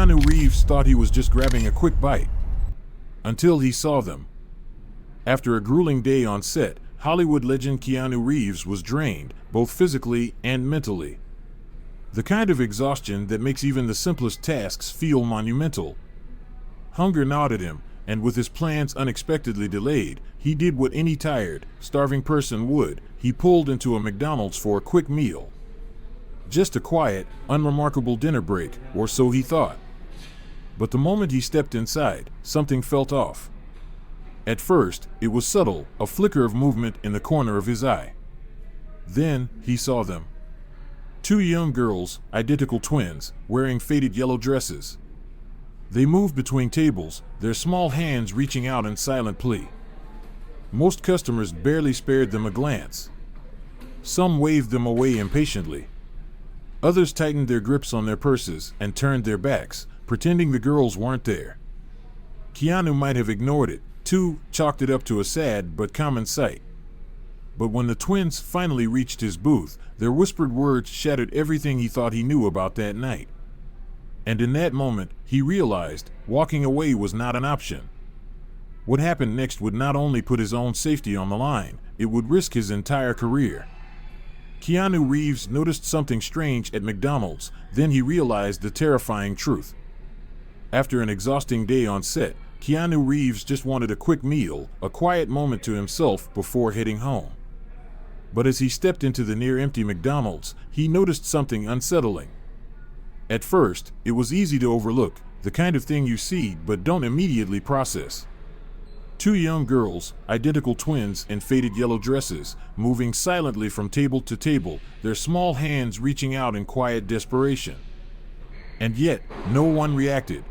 Keanu Reeves thought he was just grabbing a quick bite, until he saw them. After a grueling day on set, Hollywood legend Keanu Reeves was drained, both physically and mentally. The kind of exhaustion that makes even the simplest tasks feel monumental. Hunger gnawed at him, and with his plans unexpectedly delayed, he did what any tired, starving person would. He pulled into a McDonald's for a quick meal. Just a quiet, unremarkable dinner break, or so he thought. But the moment he stepped inside, something felt off. At first, it was subtle, a flicker of movement in the corner of his eye. Then, he saw them. Two young girls, identical twins, wearing faded yellow dresses. They moved between tables, their small hands reaching out in silent plea. Most customers barely spared them a glance. Some waved them away impatiently. Others tightened their grips on their purses and turned their backs, pretending the girls weren't there. Keanu might have ignored it, chalked it up to a sad but common sight. But when the twins finally reached his booth, their whispered words shattered everything he thought he knew about that night. And in that moment, he realized walking away was not an option. What happened next would not only put his own safety on the line, it would risk his entire career. Keanu Reeves noticed something strange at McDonald's, then he realized the terrifying truth. After an exhausting day on set, Keanu Reeves just wanted a quick meal, a quiet moment to himself before heading home. But as he stepped into the near-empty McDonald's, he noticed something unsettling. At first, it was easy to overlook, the kind of thing you see but don't immediately process. Two young girls, identical twins in faded yellow dresses, moving silently from table to table, their small hands reaching out in quiet desperation. And yet, no one reacted.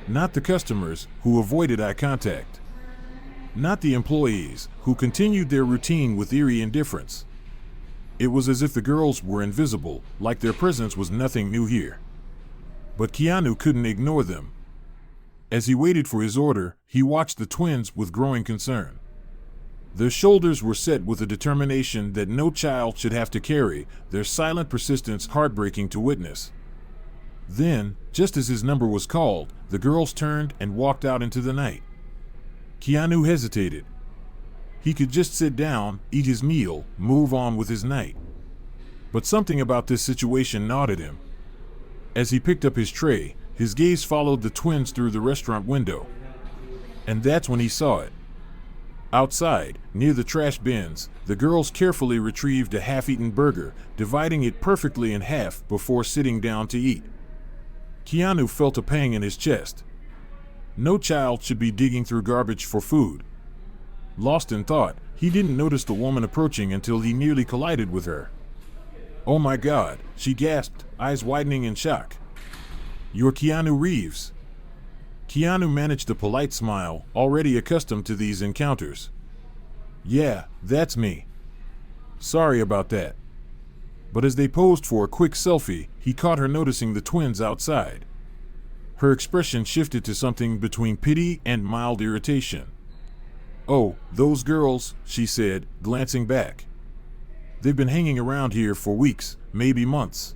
Not the customers, who avoided eye contact. Not the employees, who continued their routine with eerie indifference. It was as if the girls were invisible, like their presence was nothing new here. But Keanu couldn't ignore them. As he waited for his order, he watched the twins with growing concern. Their shoulders were set with a determination that no child should have to carry, their silent persistence heartbreaking to witness. Then, just as his number was called, the girls turned and walked out into the night. Keanu hesitated. He could just sit down, eat his meal, move on with his night. But something about this situation gnawed at him. As he picked up his tray, his gaze followed the twins through the restaurant window. And that's when he saw it. Outside, near the trash bins, the girls carefully retrieved a half-eaten burger, dividing it perfectly in half before sitting down to eat. Keanu felt a pang in his chest. No child should be digging through garbage for food. Lost in thought, he didn't notice the woman approaching until he nearly collided with her. "Oh my God," she gasped, eyes widening in shock. "You're Keanu Reeves." Keanu managed a polite smile, already accustomed to these encounters. "Yeah, that's me. Sorry about that." But as they posed for a quick selfie, he caught her noticing the twins outside. Her expression shifted to something between pity and mild irritation. "Oh, those girls," she said, glancing back. "They've been hanging around here for weeks, maybe months.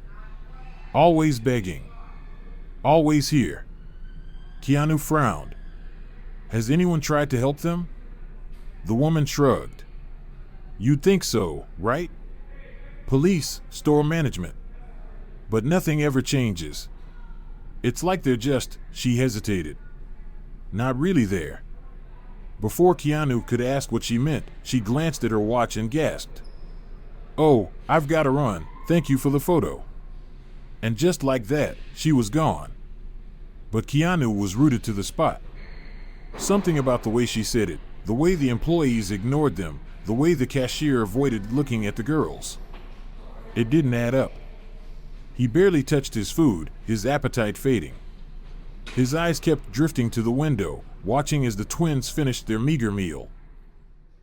Always begging. Always here." Keanu frowned. "Has anyone tried to help them?" The woman shrugged. "You'd think so, right? Police, store management. But nothing ever changes. It's like they're just," she hesitated. "Not really there." Before Keanu could ask what she meant, she glanced at her watch and gasped. "Oh, I've got to run, thank you for the photo." And just like that, she was gone. But Keanu was rooted to the spot. Something about the way she said it, the way the employees ignored them, the way the cashier avoided looking at the girls. It didn't add up. He barely touched his food, his appetite fading. His eyes kept drifting to the window, watching as the twins finished their meager meal.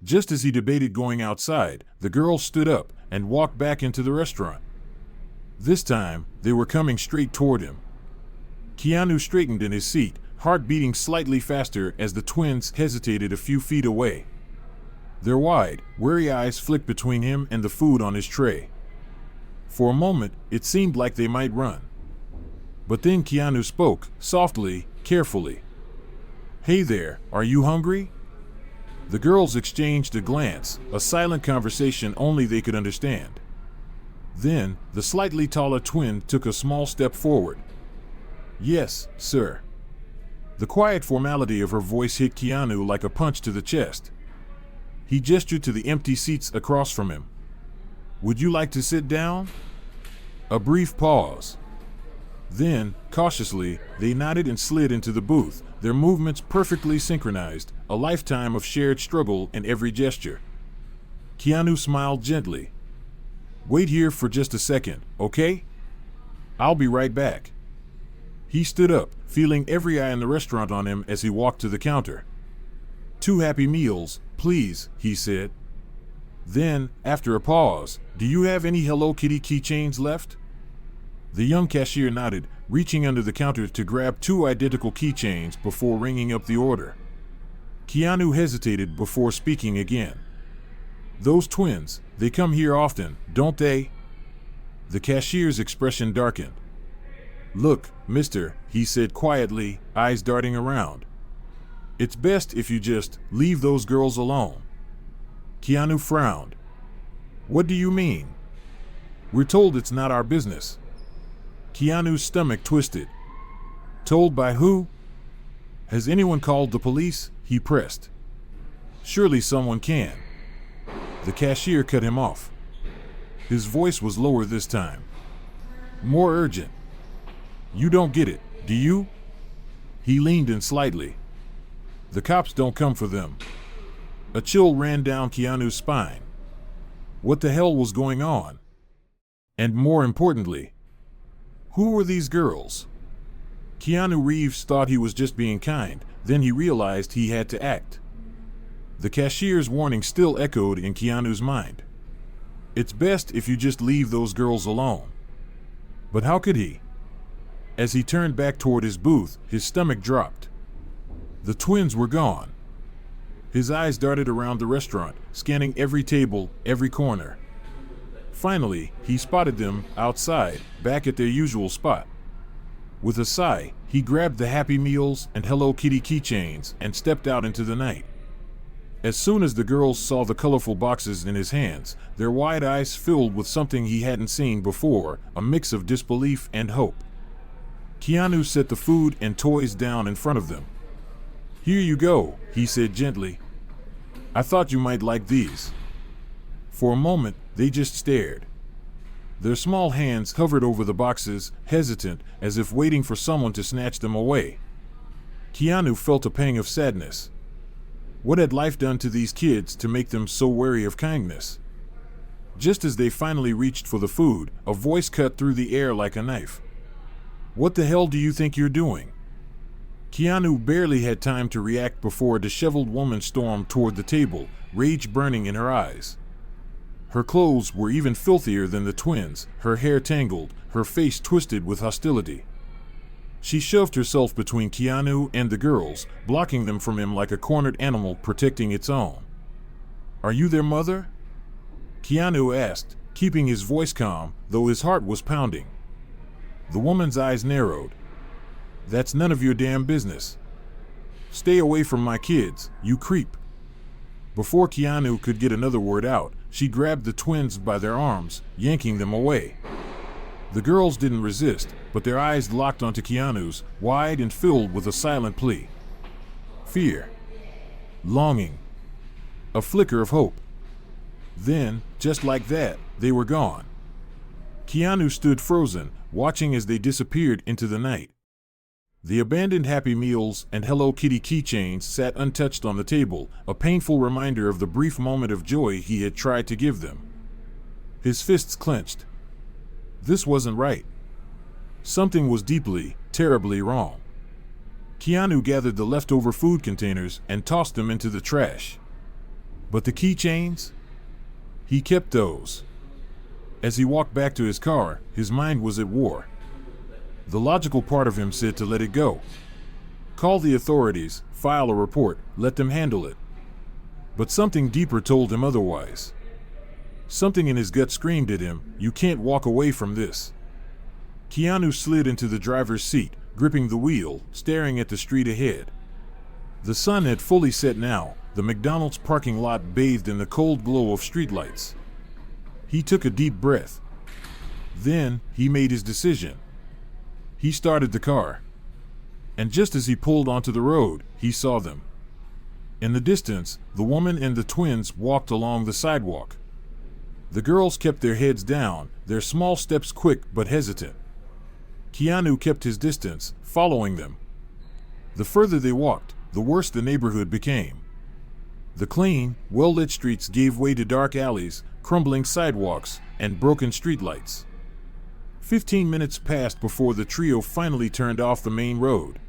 Just as he debated going outside, the girls stood up and walked back into the restaurant. This time, they were coming straight toward him. Keanu straightened in his seat, heart beating slightly faster as the twins hesitated a few feet away. Their wide, wary eyes flicked between him and the food on his tray. For a moment, it seemed like they might run. But then Keanu spoke, softly, carefully. "Hey there, are you hungry?" The girls exchanged a glance, a silent conversation only they could understand. Then, the slightly taller twin took a small step forward. "Yes, sir." The quiet formality of her voice hit Keanu like a punch to the chest. He gestured to the empty seats across from him. "Would you like to sit down?" A brief pause. Then, cautiously, they nodded and slid into the booth, their movements perfectly synchronized, a lifetime of shared struggle in every gesture. Keanu smiled gently. "Wait here for just a second, okay? I'll be right back." He stood up, feeling every eye in the restaurant on him as he walked to the counter. "2 Happy Meals, please," he said. Then, after a pause, "Do you have any Hello Kitty keychains left?" The young cashier nodded, reaching under the counter to grab 2 identical keychains before ringing up the order. Keanu hesitated before speaking again. "Those twins, they come here often, don't they?" The cashier's expression darkened. "Look, mister," he said quietly, eyes darting around. "It's best if you just leave those girls alone." Keanu frowned. "What do you mean?" "We're told it's not our business." Keanu's stomach twisted. "Told by who?" "Has anyone called the police?" he pressed. "Surely someone can." The cashier cut him off. His voice was lower this time. More urgent. "You don't get it, do you?" He leaned in slightly. "The cops don't come for them." A chill ran down Keanu's spine. What the hell was going on? And more importantly, who were these girls? Keanu Reeves thought he was just being kind, then he realized he had to act. The cashier's warning still echoed in Keanu's mind. "It's best if you just leave those girls alone." But how could he? As he turned back toward his booth, his stomach dropped. The twins were gone. His eyes darted around the restaurant, scanning every table, every corner. Finally, he spotted them, outside, back at their usual spot. With a sigh, he grabbed the Happy Meals and Hello Kitty keychains and stepped out into the night. As soon as the girls saw the colorful boxes in his hands, their wide eyes filled with something he hadn't seen before, a mix of disbelief and hope. Keanu set the food and toys down in front of them. "Here you go," he said gently. "I thought you might like these." For a moment, they just stared. Their small hands hovered over the boxes, hesitant, as if waiting for someone to snatch them away. Keanu felt a pang of sadness. What had life done to these kids to make them so wary of kindness? Just as they finally reached for the food, a voice cut through the air like a knife. "What the hell do you think you're doing?" Keanu barely had time to react before a disheveled woman stormed toward the table, rage burning in her eyes. Her clothes were even filthier than the twins, her hair tangled, her face twisted with hostility. She shoved herself between Keanu and the girls, blocking them from him like a cornered animal protecting its own. "Are you their mother?" Keanu asked, keeping his voice calm, though his heart was pounding. The woman's eyes narrowed. "That's none of your damn business. Stay away from my kids, you creep." Before Keanu could get another word out, she grabbed the twins by their arms, yanking them away. The girls didn't resist, but their eyes locked onto Keanu's, wide and filled with a silent plea. Fear. Longing. A flicker of hope. Then, just like that, they were gone. Keanu stood frozen, watching as they disappeared into the night. The abandoned Happy Meals and Hello Kitty keychains sat untouched on the table, a painful reminder of the brief moment of joy he had tried to give them. His fists clenched. This wasn't right. Something was deeply, terribly wrong. Keanu gathered the leftover food containers and tossed them into the trash. But the keychains? He kept those. As he walked back to his car, his mind was at war. The logical part of him said to let it go. Call the authorities, file a report, let them handle it. But something deeper told him otherwise. Something in his gut screamed at him, "You can't walk away from this." Keanu slid into the driver's seat, gripping the wheel, staring at the street ahead. The sun had fully set now, the McDonald's parking lot bathed in the cold glow of streetlights. He took a deep breath. Then, he made his decision. He started the car. And just as he pulled onto the road, he saw them. In the distance, the woman and the twins walked along the sidewalk. The girls kept their heads down, their small steps quick but hesitant. Keanu kept his distance, following them. The further they walked, the worse the neighborhood became. The clean, well-lit streets gave way to dark alleys, crumbling sidewalks, and broken streetlights. 15 minutes passed before the trio finally turned off the main road.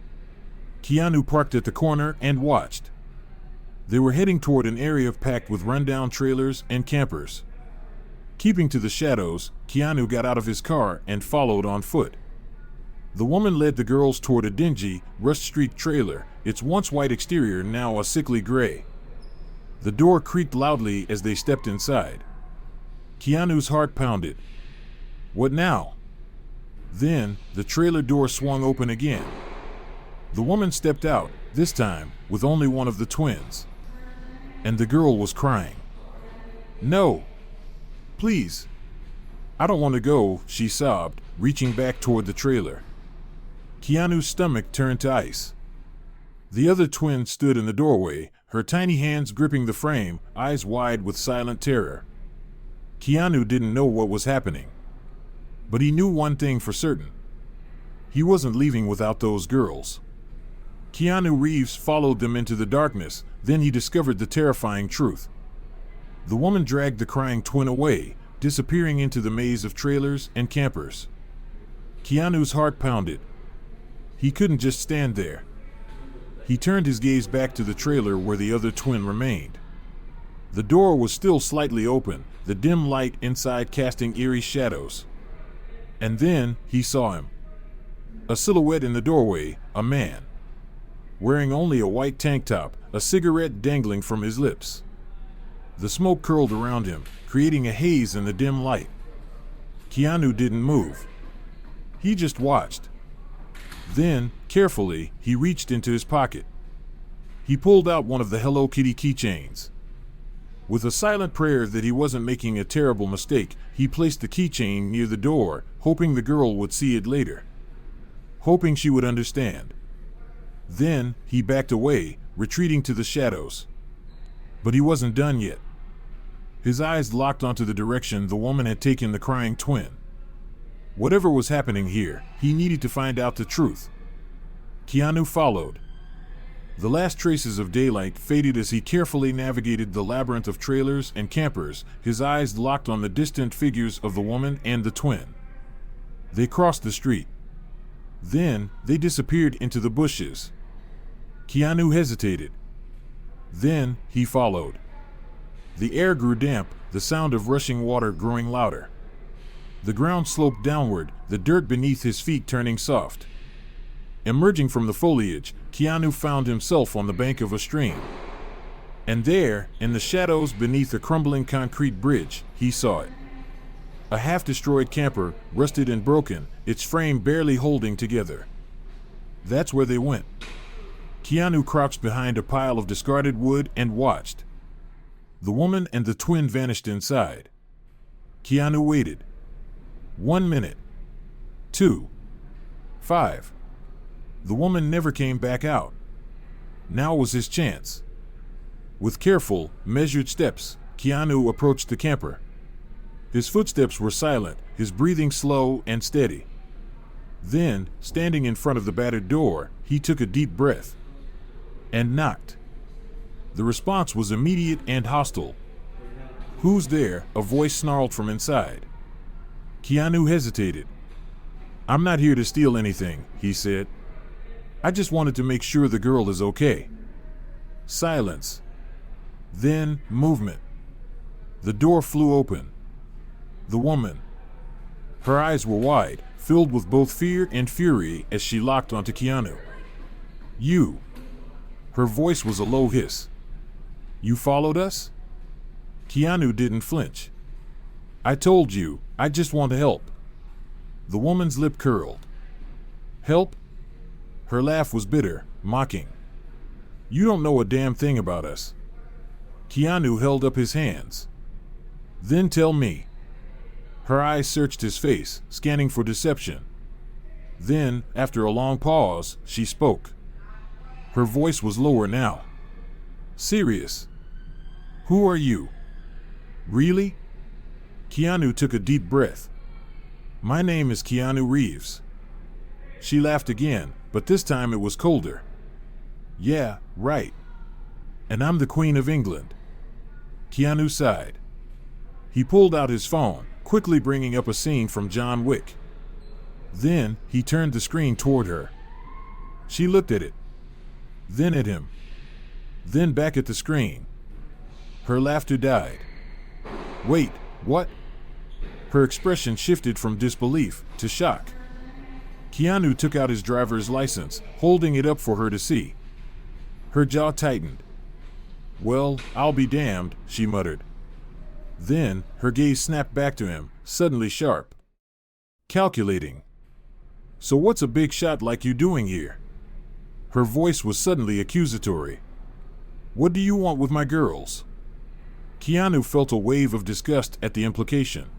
Keanu parked at the corner and watched. They were heading toward an area packed with rundown trailers and campers. Keeping to the shadows, Keanu got out of his car and followed on foot. The woman led the girls toward a dingy, rust-streaked trailer, its once white exterior now a sickly gray. The door creaked loudly as they stepped inside. Keanu's heart pounded. What now? Then, the trailer door swung open again. The woman stepped out, this time, with only one of the twins. And the girl was crying. No! Please! I don't want to go, she sobbed, reaching back toward the trailer. Keanu's stomach turned to ice. The other twin stood in the doorway, her tiny hands gripping the frame, eyes wide with silent terror. Keanu didn't know what was happening. But he knew one thing for certain. He wasn't leaving without those girls. Keanu Reeves followed them into the darkness, then he discovered the terrifying truth. The woman dragged the crying twin away, disappearing into the maze of trailers and campers. Keanu's heart pounded. He couldn't just stand there. He turned his gaze back to the trailer where the other twin remained. The door was still slightly open, the dim light inside casting eerie shadows. And then, he saw him. A silhouette in the doorway, a man. Wearing only a white tank top, a cigarette dangling from his lips. The smoke curled around him, creating a haze in the dim light. Keanu didn't move. He just watched. Then, carefully, he reached into his pocket. He pulled out one of the Hello Kitty keychains. With a silent prayer that he wasn't making a terrible mistake, he placed the keychain near the door, hoping the girl would see it later. Hoping she would understand. Then, he backed away, retreating to the shadows. But he wasn't done yet. His eyes locked onto the direction the woman had taken the crying twin. Whatever was happening here, he needed to find out the truth. Keanu followed. The last traces of daylight faded as he carefully navigated the labyrinth of trailers and campers, his eyes locked on the distant figures of the woman and the twin. They crossed the street. Then, they disappeared into the bushes. Keanu hesitated. Then, he followed. The air grew damp, the sound of rushing water growing louder. The ground sloped downward, the dirt beneath his feet turning soft. Emerging from the foliage, Keanu found himself on the bank of a stream. And there, in the shadows beneath a crumbling concrete bridge, he saw it. A half-destroyed camper, rusted and broken, its frame barely holding together. That's where they went. Keanu crouched behind a pile of discarded wood and watched. The woman and the twin vanished inside. Keanu waited. 1 minute. 2. 5. The woman never came back out. Now was his chance. With careful, measured steps, Keanu approached the camper. His footsteps were silent, his breathing slow and steady. Then, standing in front of the battered door, he took a deep breath. And knocked. The response was immediate and hostile. "Who's there?" a voice snarled from inside. Keanu hesitated. "I'm not here to steal anything," he said. "I just wanted to make sure the girl is okay." Silence. Then, movement. The door flew open. The woman. Her eyes were wide, filled with both fear and fury as she locked onto Keanu. "You." Her voice was a low hiss. "You followed us?" Keanu didn't flinch. "I told you, I just want to help." The woman's lip curled. Help? Her laugh was bitter, mocking. You don't know a damn thing about us. Keanu held up his hands. Then tell me. Her eyes searched his face, scanning for deception. Then, after a long pause, she spoke. Her voice was lower now. Serious. Who are you? Really? Keanu took a deep breath. My name is Keanu Reeves. She laughed again, but this time it was colder. Yeah, right. And I'm the Queen of England. Keanu sighed. He pulled out his phone, quickly bringing up a scene from John Wick. Then, he turned the screen toward her. She looked at it. Then at him. Then back at the screen. Her laughter died. Wait, what? Her expression shifted from disbelief to shock. Keanu took out his driver's license, holding it up for her to see. Her jaw tightened. Well, I'll be damned, she muttered. Then, her gaze snapped back to him, suddenly sharp. Calculating. So what's a big shot like you doing here? Her voice was suddenly accusatory. What do you want with my girls? Keanu felt a wave of disgust at the implication.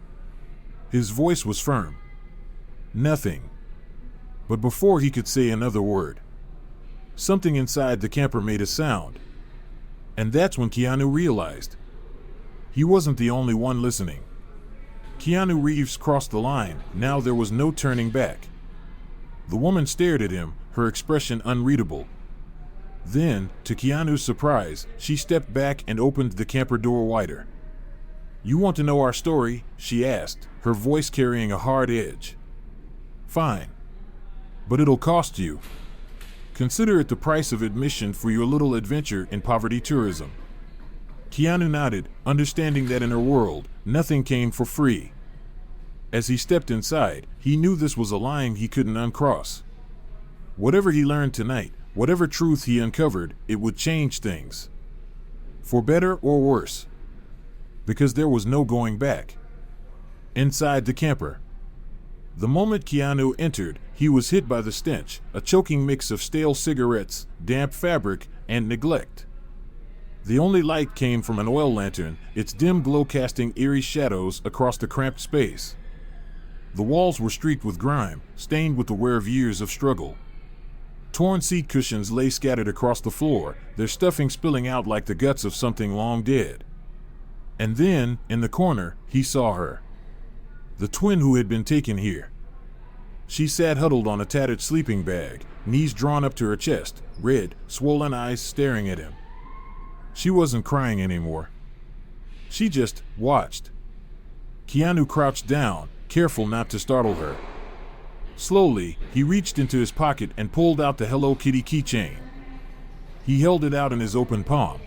His voice was firm. Nothing. But before he could say another word, something inside the camper made a sound. And that's when Keanu realized. He wasn't the only one listening. Keanu Reeves crossed the line. Now there was no turning back. The woman stared at him, her expression unreadable. Then, to Keanu's surprise, she stepped back and opened the camper door wider. You want to know our story? She asked, her voice carrying a hard edge. Fine. But it'll cost you. Consider it the price of admission for your little adventure in poverty tourism. Keanu nodded, understanding that in her world, nothing came for free. As he stepped inside, he knew this was a line he couldn't uncross. Whatever he learned tonight, whatever truth he uncovered, it would change things. For better or worse. Because there was no going back. Inside the camper. The moment Keanu entered, he was hit by the stench, a choking mix of stale cigarettes, damp fabric, and neglect. The only light came from an oil lantern, its dim glow casting eerie shadows across the cramped space. The walls were streaked with grime, stained with the wear of years of struggle. Torn seat cushions lay scattered across the floor, their stuffing spilling out like the guts of something long dead. And then, in the corner, he saw her. The twin who had been taken here. She sat huddled on a tattered sleeping bag, knees drawn up to her chest, red, swollen eyes staring at him. She wasn't crying anymore. She just watched. Keanu crouched down, careful not to startle her. Slowly, he reached into his pocket and pulled out the Hello Kitty keychain. He held it out in his open palm.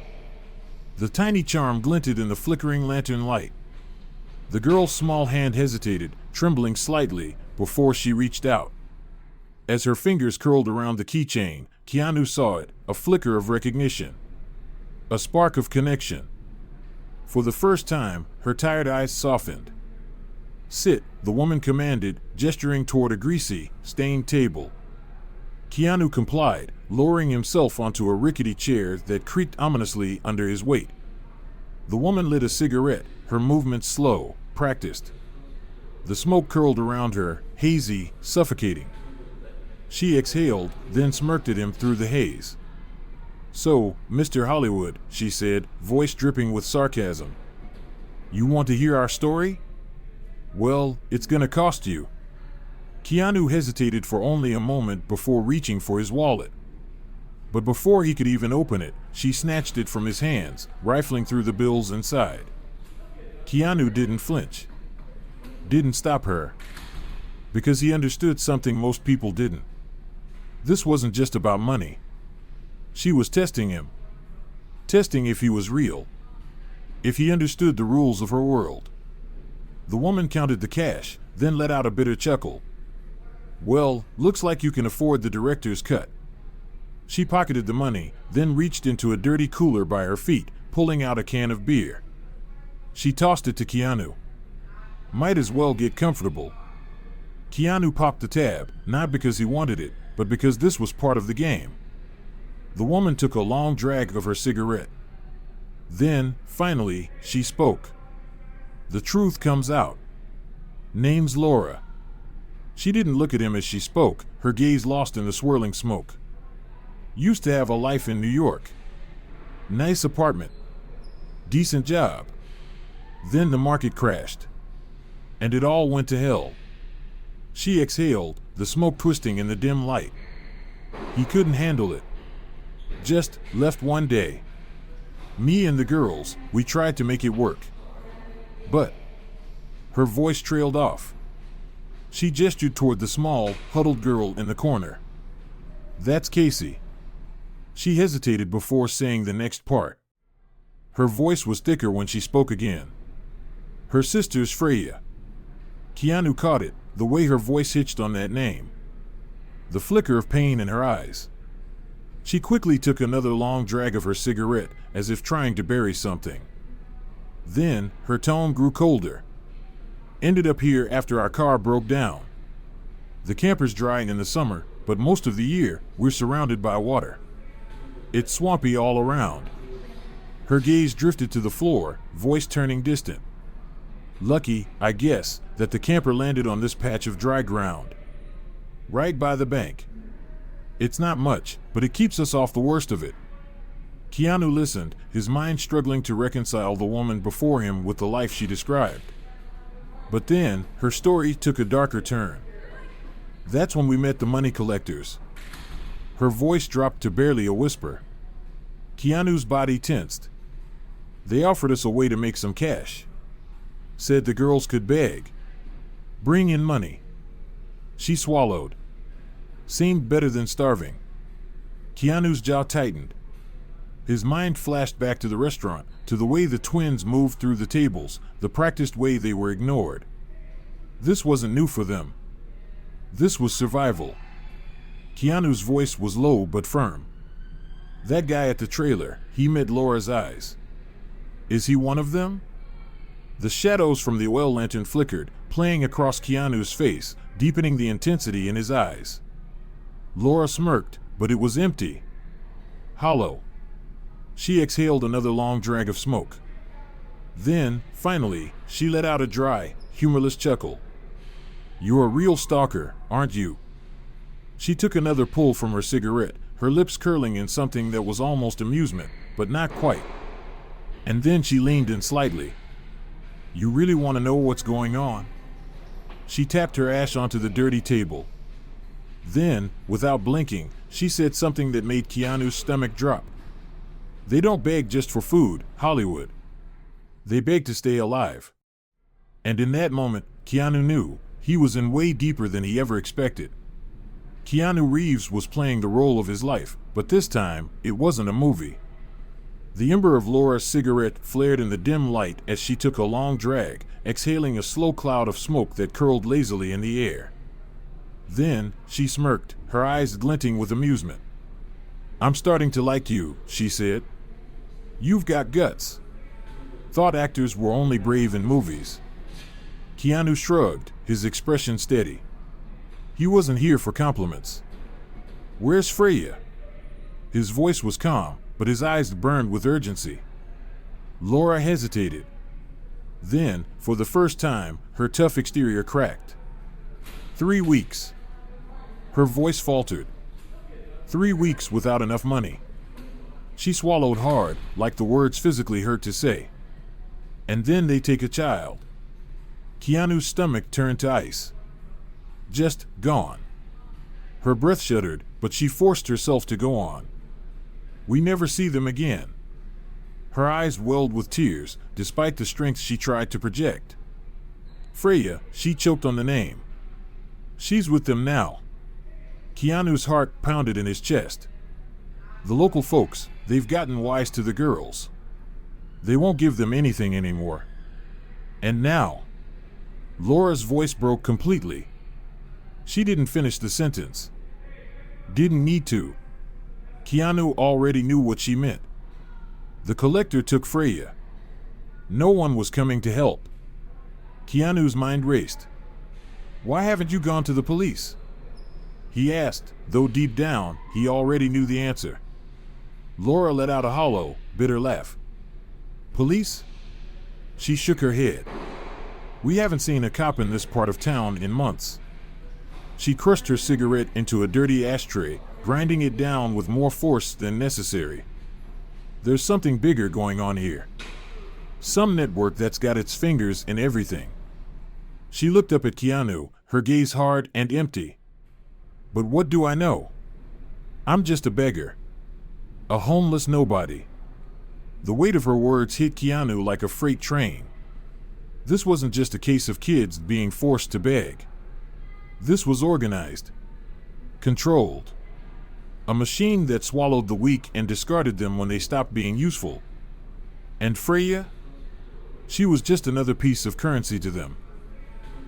The tiny charm glinted in the flickering lantern light. The girl's small hand hesitated, trembling slightly, before she reached out. As her fingers curled around the keychain, Keanu saw it, a flicker of recognition. A spark of connection. For the first time, her tired eyes softened. Sit, the woman commanded, gesturing toward a greasy, stained table. Keanu complied, lowering himself onto a rickety chair that creaked ominously under his weight. The woman lit a cigarette, her movements slow, practiced. The smoke curled around her, hazy, suffocating. She exhaled, then smirked at him through the haze. So, Mr. Hollywood, she said, voice dripping with sarcasm. You want to hear our story? Well, it's gonna cost you. Keanu hesitated for only a moment before reaching for his wallet. But before he could even open it, she snatched it from his hands, rifling through the bills inside. Keanu didn't flinch. Didn't stop her. Because he understood something most people didn't. This wasn't just about money. She was testing him. Testing if he was real. If he understood the rules of her world. The woman counted the cash, then let out a bitter chuckle. Well, looks like you can afford the director's cut. She pocketed the money, then reached into a dirty cooler by her feet, pulling out a can of beer. She tossed it to Keanu. Might as well get comfortable. Keanu popped the tab, not because he wanted it, but because this was part of the game. The woman took a long drag of her cigarette. Then, finally, she spoke. The truth comes out. Name's Laura. She didn't look at him as she spoke, her gaze lost in the swirling smoke. Used to have a life in New York. Nice apartment. Decent job. Then the market crashed. And it all went to hell. She exhaled, the smoke twisting in the dim light. He couldn't handle it. Just left one day. Me and the girls, we tried to make it work. But her voice trailed off. She gestured toward the small, huddled girl in the corner. That's Casey. She hesitated before saying the next part. Her voice was thicker when she spoke again. Her sister's Freya. Keanu caught it, the way her voice hitched on that name. The flicker of pain in her eyes. She quickly took another long drag of her cigarette, as if trying to bury something. Then, her tone grew colder. Ended up here after our car broke down. The camper's dry in the summer, but most of the year, we're surrounded by water. It's swampy all around. Her gaze drifted to the floor, voice turning distant. Lucky, I guess, that the camper landed on this patch of dry ground. Right by the bank. It's not much, but it keeps us off the worst of it. Keanu listened, his mind struggling to reconcile the woman before him with the life she described. But then, her story took a darker turn. That's when we met the money collectors. Her voice dropped to barely a whisper. Keanu's body tensed. They offered us a way to make some cash. Said the girls could beg. Bring in money. She swallowed. Seemed better than starving. Keanu's jaw tightened. His mind flashed back to the restaurant, to the way the twins moved through the tables, the practiced way they were ignored. This wasn't new for them. This was survival. Keanu's voice was low but firm. That guy at the trailer, he met Laura's eyes. Is he one of them? The shadows from the oil lantern flickered, playing across Keanu's face, deepening the intensity in his eyes. Laura smirked, but it was empty. Hollow. She exhaled another long drag of smoke. Then, finally, she let out a dry, humorless chuckle. You're a real stalker, aren't you? She took another pull from her cigarette, her lips curling in something that was almost amusement, but not quite. And then she leaned in slightly. You really want to know what's going on? She tapped her ash onto the dirty table. Then, without blinking, she said something that made Keanu's stomach drop. They don't beg just for food, Hollywood. They beg to stay alive. And in that moment, Keanu knew he was in way deeper than he ever expected. Keanu Reeves was playing the role of his life, but this time, it wasn't a movie. The ember of Laura's cigarette flared in the dim light as she took a long drag, exhaling a slow cloud of smoke that curled lazily in the air. Then, she smirked, her eyes glinting with amusement. I'm starting to like you, she said. You've got guts. Thought actors were only brave in movies. Keanu shrugged, his expression steady. He wasn't here for compliments. Where's Freya? His voice was calm, but his eyes burned with urgency. Laura hesitated. Then, for the first time, her tough exterior cracked. 3 weeks. Her voice faltered. 3 weeks without enough money. She swallowed hard, like the words physically hurt to say. And then they take a child. Keanu's stomach turned to ice. Just gone. Her breath shuddered, but she forced herself to go on. We never see them again. Her eyes welled with tears, despite the strength she tried to project. Freya, she choked on the name. She's with them now. Keanu's heart pounded in his chest. The local folks, they've gotten wise to the girls. They won't give them anything anymore. And now... Laura's voice broke completely. She didn't finish the sentence. Didn't need to. Keanu already knew what she meant. The collector took Freya. No one was coming to help. Keanu's mind raced. Why haven't you gone to the police? He asked, though deep down, he already knew the answer. Laura let out a hollow, bitter laugh. Police? She shook her head. We haven't seen a cop in this part of town in months. She crushed her cigarette into a dirty ashtray, grinding it down with more force than necessary. There's something bigger going on here. Some network that's got its fingers in everything. She looked up at Keanu, her gaze hard and empty. But what do I know? I'm just a beggar. A homeless nobody. The weight of her words hit Keanu like a freight train. This wasn't just a case of kids being forced to beg. This was organized. Controlled. A machine that swallowed the weak and discarded them when they stopped being useful. And Freya? She was just another piece of currency to them.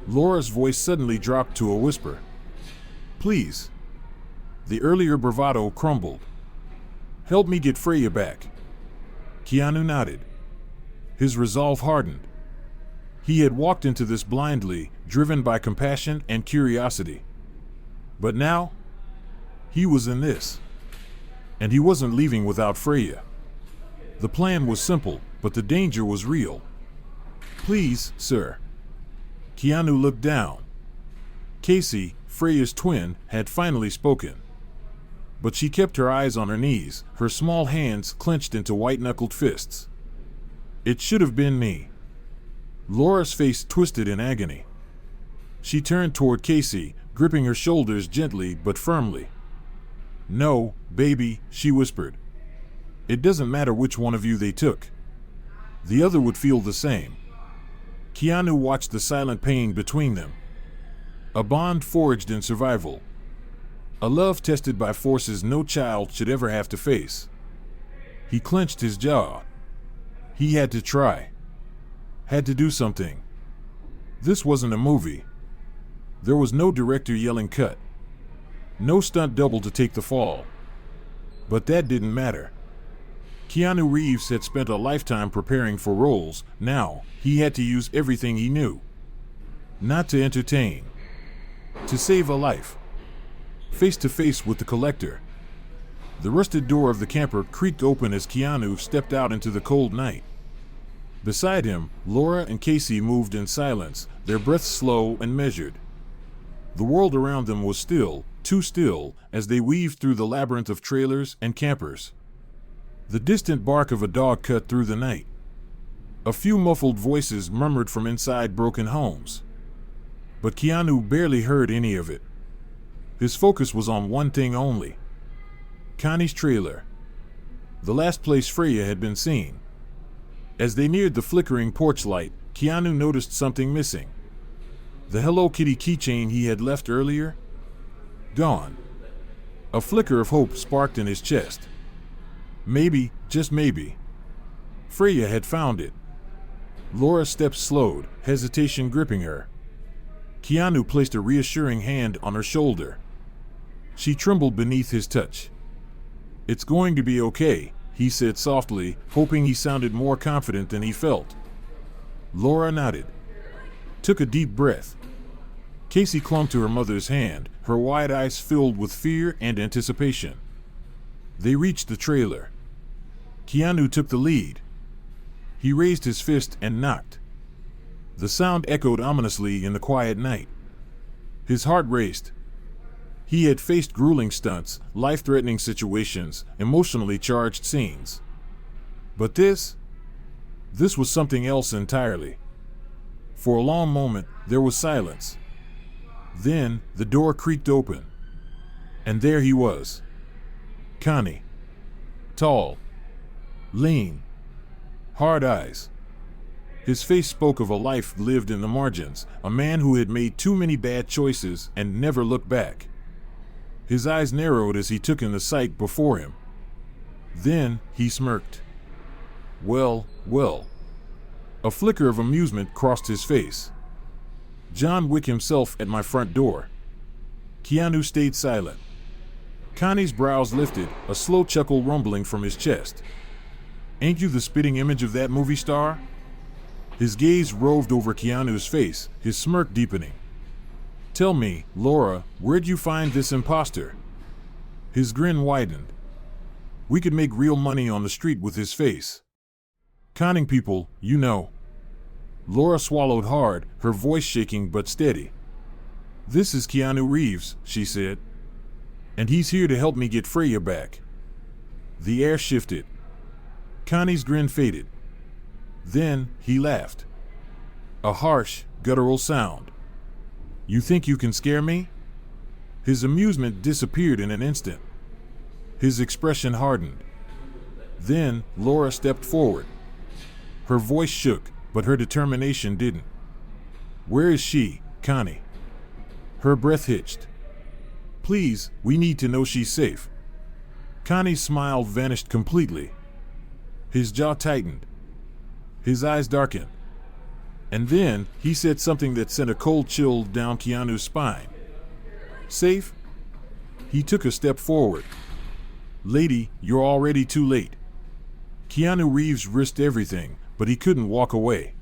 Laura's voice suddenly dropped to a whisper. Please. The earlier bravado crumbled. Help me get Freya back. Keanu nodded. His resolve hardened. He had walked into this blindly, driven by compassion and curiosity. But now, he was in this. And he wasn't leaving without Freya. The plan was simple, but the danger was real. Please, sir. Keanu looked down. Casey, Freya's twin, had finally spoken. But she kept her eyes on her knees, her small hands clenched into white-knuckled fists. It should have been me. Laura's face twisted in agony. She turned toward Casey, gripping her shoulders gently but firmly. No, baby, she whispered. It doesn't matter which one of you they took. The other would feel the same. Keanu watched the silent pain between them. A bond forged in survival. A love tested by forces no child should ever have to face. He clenched his jaw. He had to try. Had to do something. This wasn't a movie. There was no director yelling cut. No stunt double to take the fall. But that didn't matter. Keanu Reeves had spent a lifetime preparing for roles. Now, he had to use everything he knew. Not to entertain. To save a life. Face to face with the collector. The rusted door of the camper creaked open as Keanu stepped out into the cold night. Beside him, Laura and Casey moved in silence, their breaths slow and measured. The world around them was still, too still, as they weaved through the labyrinth of trailers and campers. The distant bark of a dog cut through the night. A few muffled voices murmured from inside broken homes. But Keanu barely heard any of it. His focus was on one thing only. Connie's trailer. The last place Freya had been seen. As they neared the flickering porch light, Keanu noticed something missing. The Hello Kitty keychain he had left earlier? Gone. A flicker of hope sparked in his chest. Maybe, just maybe, Freya had found it. Laura's steps slowed, hesitation gripping her. Keanu placed a reassuring hand on her shoulder. She trembled beneath his touch. It's going to be okay, he said softly, hoping he sounded more confident than he felt. Laura nodded. Took a deep breath. Casey clung to her mother's hand, her wide eyes filled with fear and anticipation. They reached the trailer. Keanu took the lead. He raised his fist and knocked. The sound echoed ominously in the quiet night. His heart raced. He had faced grueling stunts, life-threatening situations, emotionally charged scenes. But this was something else entirely. For a long moment, there was silence. Then, the door creaked open. And there he was. Connie. Tall. Lean. Hard eyes. His face spoke of a life lived in the margins, a man who had made too many bad choices and never looked back. His eyes narrowed as he took in the sight before him. Then, he smirked. Well. A flicker of amusement crossed his face. John Wick himself at my front door. Keanu stayed silent. Connie's brows lifted, a slow chuckle rumbling from his chest. Ain't you the spitting image of that movie star? His gaze roved over Keanu's face, his smirk deepening. Tell me, Laura, where'd you find this imposter? His grin widened. We could make real money on the street with his face. Conning people, you know. Laura swallowed hard, her voice shaking but steady. This is Keanu Reeves, she said. And he's here to help me get Freya back. The air shifted. Connie's grin faded. Then, he laughed. A harsh, guttural sound. You think you can scare me? His amusement disappeared in an instant. His expression hardened. Then, Laura stepped forward. Her voice shook, but her determination didn't. Where is she, Connie? Her breath hitched. Please, we need to know she's safe. Connie's smile vanished completely. His jaw tightened. His eyes darkened. And then, he said something that sent a cold chill down Keanu's spine. Safe? He took a step forward. Lady, you're already too late. Keanu Reeves risked everything, but he couldn't walk away.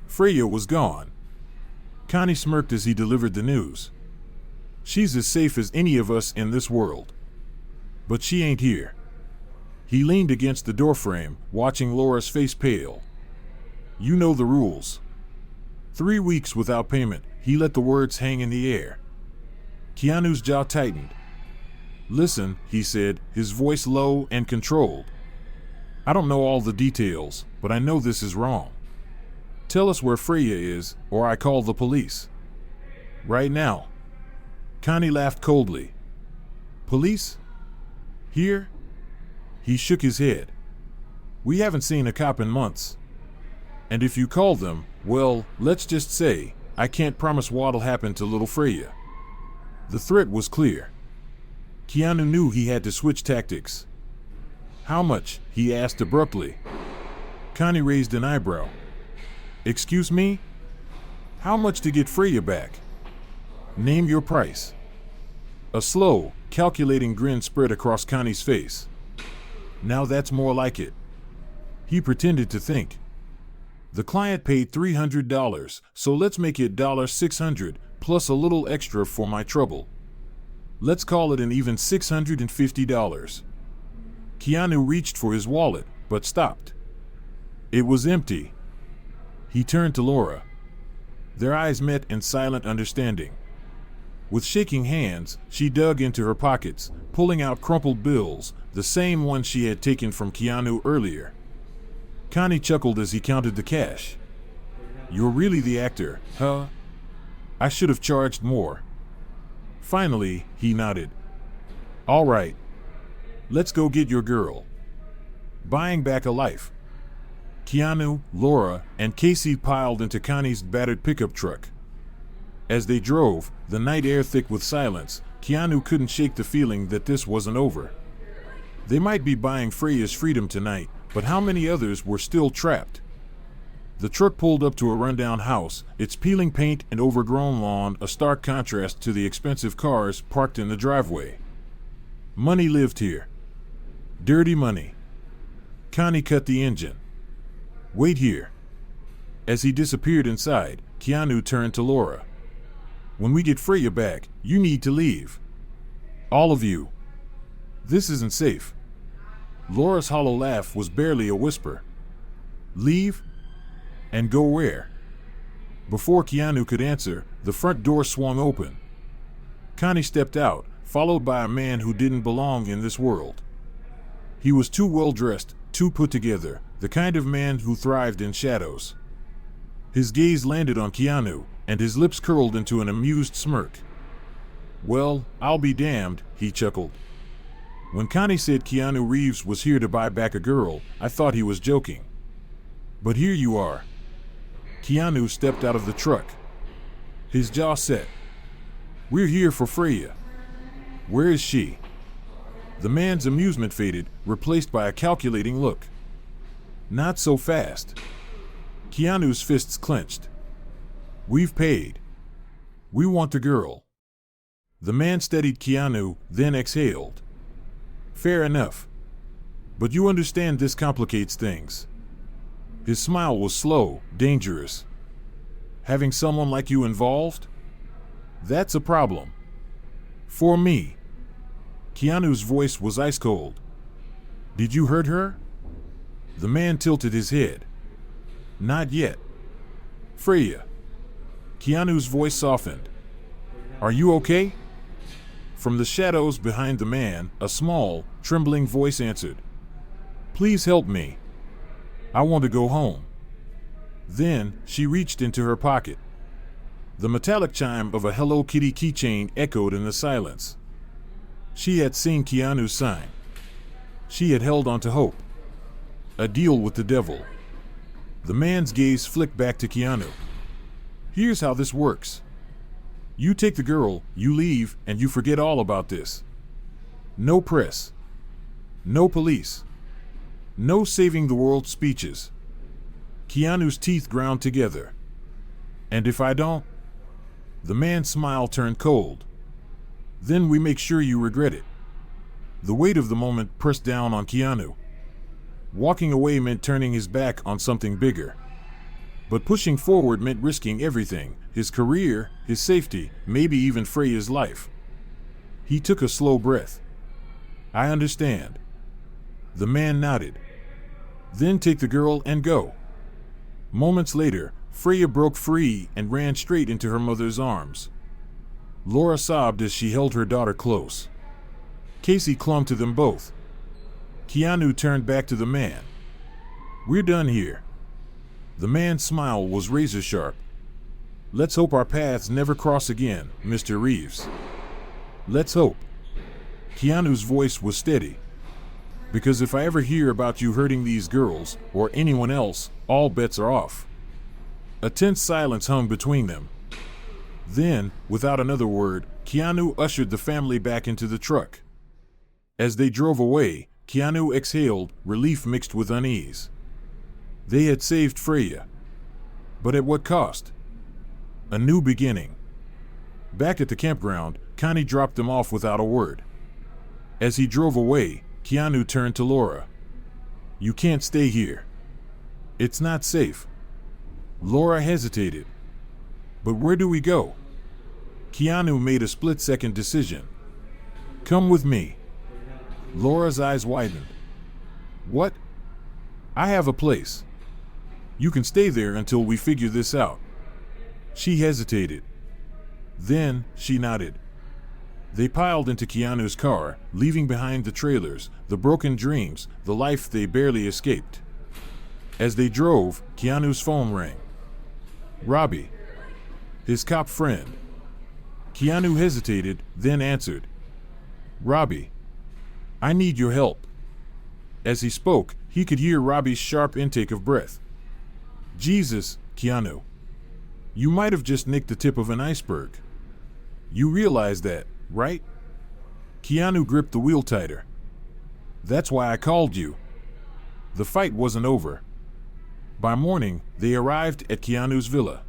Freya was gone. Connie smirked as he delivered the news. She's as safe as any of us in this world. But she ain't here. He leaned against the doorframe, watching Laura's face pale. You know the rules. 3 weeks without payment, he let the words hang in the air. Keanu's jaw tightened. Listen, he said, his voice low and controlled. I don't know all the details, but I know this is wrong. Tell us where Freya is, or I call the police. Right now. Connie laughed coldly. Police? Here? He shook his head. We haven't seen a cop in months. And if you call them, well, let's just say, I can't promise what'll happen to little Freya. The threat was clear. Keanu knew he had to switch tactics. How much? He asked abruptly. Connie raised an eyebrow. Excuse me? How much to get Freya back? Name your price. A slow, calculating grin spread across Connie's face. Now that's more like it. He pretended to think. The client paid $300, so let's make it $600, plus a little extra for my trouble. Let's call it an even $650. Keanu reached for his wallet, but stopped. It was empty. He turned to Laura. Their eyes met in silent understanding. With shaking hands, she dug into her pockets, pulling out crumpled bills, the same ones she had taken from Keanu earlier. Connie chuckled as he counted the cash. You're really the actor, huh? I should have charged more. Finally, he nodded. All right. Let's go get your girl. Buying back a life. Keanu, Laura, and Casey piled into Connie's battered pickup truck. As they drove, the night air thick with silence, Keanu couldn't shake the feeling that this wasn't over. They might be buying Freya's freedom tonight, but how many others were still trapped? The truck pulled up to a rundown house, its peeling paint and overgrown lawn a stark contrast to the expensive cars parked in the driveway. Money lived here. Dirty money. Connie cut the engine. Wait here. As he disappeared inside, Keanu turned to Laura. When we get Freya back, you need to leave. All of you. This isn't safe. Laura's hollow laugh was barely a whisper. Leave? And go where? Before Keanu could answer, the front door swung open. Connie stepped out, followed by a man who didn't belong in this world. He was too well dressed, too put together, the kind of man who thrived in shadows. His gaze landed on Keanu, and his lips curled into an amused smirk. Well, I'll be damned, he chuckled. When Connie said Keanu Reeves was here to buy back a girl, I thought he was joking. But here you are. Keanu stepped out of the truck. His jaw set. We're here for Freya. Where is she? The man's amusement faded, replaced by a calculating look. Not so fast. Keanu's fists clenched. We've paid. We want the girl. The man steadied Keanu, then exhaled. Fair enough. But you understand this complicates things. His smile was slow, dangerous. Having someone like you involved? That's a problem. For me. Keanu's voice was ice cold. Did you hurt her? The man tilted his head. Not yet. Freya. Keanu's voice softened. Are you okay? From the shadows behind the man, a small, trembling voice answered. Please help me. I want to go home. Then she reached into her pocket. The metallic chime of a Hello Kitty keychain echoed in the silence. She had seen Keanu's sign. She had held on to hope. A deal with the devil. The man's gaze flicked back to Keanu. Here's how this works. You take the girl, you leave, and you forget all about this. No press. No police. No saving the world speeches. Keanu's teeth ground together. And if I don't? The man's smile turned cold. Then we make sure you regret it. The weight of the moment pressed down on Keanu. Walking away meant turning his back on something bigger. But pushing forward meant risking everything, his career, his safety, maybe even Freya's life. He took a slow breath. I understand. The man nodded. Then take the girl and go. Moments later, Freya broke free and ran straight into her mother's arms. Laura sobbed as she held her daughter close. Casey clung to them both. Keanu turned back to the man. We're done here. The man's smile was razor sharp. Let's hope our paths never cross again, Mr. Reeves. Let's hope. Keanu's voice was steady. Because if I ever hear about you hurting these girls, or anyone else, all bets are off. A tense silence hung between them. Then, without another word, Keanu ushered the family back into the truck. As they drove away, Keanu exhaled, relief mixed with unease. They had saved Freya. But at what cost? A new beginning. Back at the campground, Connie dropped them off without a word. As he drove away, Keanu turned to Laura. You can't stay here. It's not safe. Laura hesitated. But where do we go? Keanu made a split-second decision. Come with me. Laura's eyes widened. What? I have a place. You can stay there until we figure this out. She hesitated. Then, she nodded. They piled into Keanu's car, leaving behind the trailers, the broken dreams, the life they barely escaped. As they drove, Keanu's phone rang. Robbie. His cop friend. Keanu hesitated, then answered. Robbie. I need your help. As he spoke, he could hear Robbie's sharp intake of breath. Jesus, Keanu. You might have just nicked the tip of an iceberg. You realize that, right? Keanu gripped the wheel tighter. That's why I called you. The fight wasn't over. By morning, they arrived at Keanu's villa.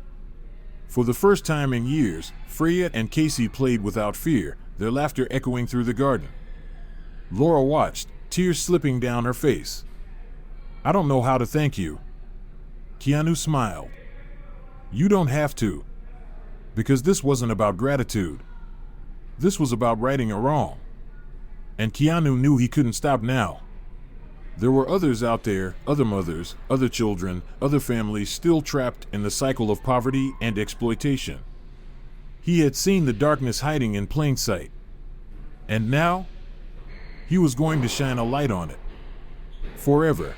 For the first time in years, Freya and Casey played without fear, their laughter echoing through the garden. Laura watched, tears slipping down her face. I don't know how to thank you. Keanu smiled. You don't have to. Because this wasn't about gratitude. This was about righting a wrong. And Keanu knew he couldn't stop now. There were others out there, other mothers, other children, other families still trapped in the cycle of poverty and exploitation. He had seen the darkness hiding in plain sight. And now, he was going to shine a light on it. Forever.